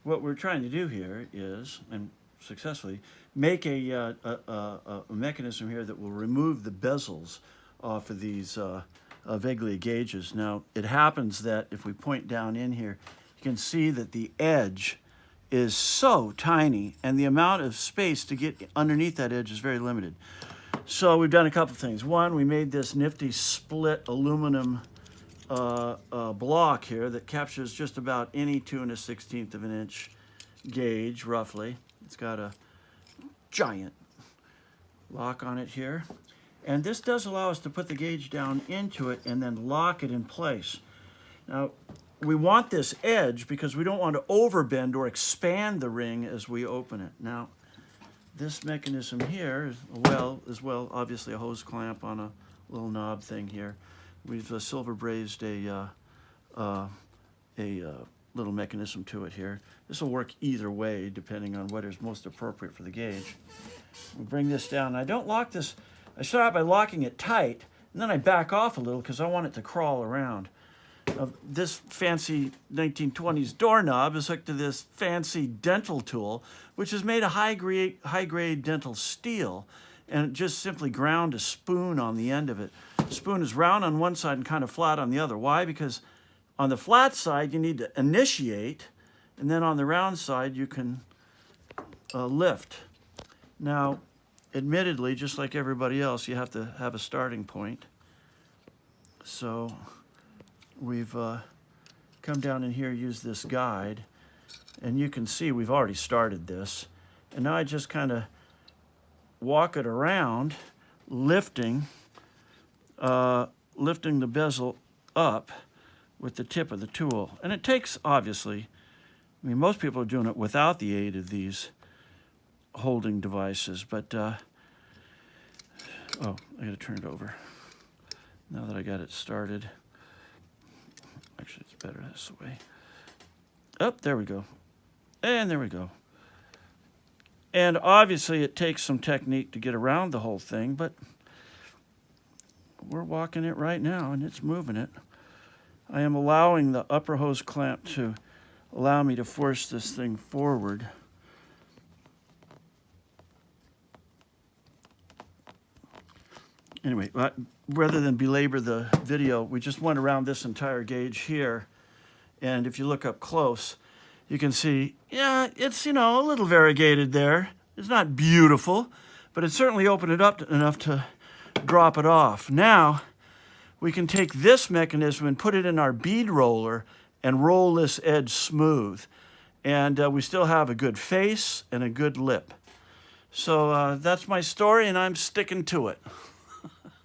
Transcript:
what we're trying to do here is, and successfully, make a mechanism here that will remove the bezels off of these Veglia gauges. Now, it happens that if we point down in here, you can see that the edge is so tiny, and the amount of space to get underneath that edge is very limited. So we've done a couple things. One, we made this nifty split aluminum block here that captures just about any 2 1/16 of an inch gauge, roughly. It's got a giant lock on it here. And this does allow us to put the gauge down into it and then lock it in place. Now, we want this edge because we don't want to overbend or expand the ring as we open it. Now, this mechanism here is well, obviously a hose clamp on a little knob thing here. We've silver brazed a little mechanism to it here. This will work either way depending on what is most appropriate for the gauge. We bring this down. I don't lock this. I start out by locking it tight, and then I back off a little because I want it to crawl around. This fancy 1920s doorknob is hooked to this fancy dental tool, which is made of high-grade dental steel, and it just simply ground a spoon on the end of it. The spoon is round on one side and kind of flat on the other. Why? Because on the flat side, you need to initiate, and then on the round side, you can lift. Now, admittedly, just like everybody else, you have to have a starting point. So we've come down in here, used this guide, and you can see we've already started this. And now I just kind of walk it around, lifting the bezel up with the tip of the tool. And it takes, obviously, I mean, most people are doing it without the aid of these holding devices, but oh, I gotta turn it over now that I got it started. Actually, it's better this way. Oh, there we go. And there we go. And obviously it takes some technique to get around the whole thing, but we're walking it right now and it's moving it. I am allowing the upper hose clamp to allow me to force this thing forward. Anyway, rather than belabor the video, we just went around this entire gauge here. And if you look up close, you can see, yeah, it's, a little variegated there. It's not beautiful, but it certainly opened it up enough to drop it off. Now, we can take this mechanism and put it in our bead roller and roll this edge smooth. And we still have a good face and a good lip. So that's my story, and I'm sticking to it.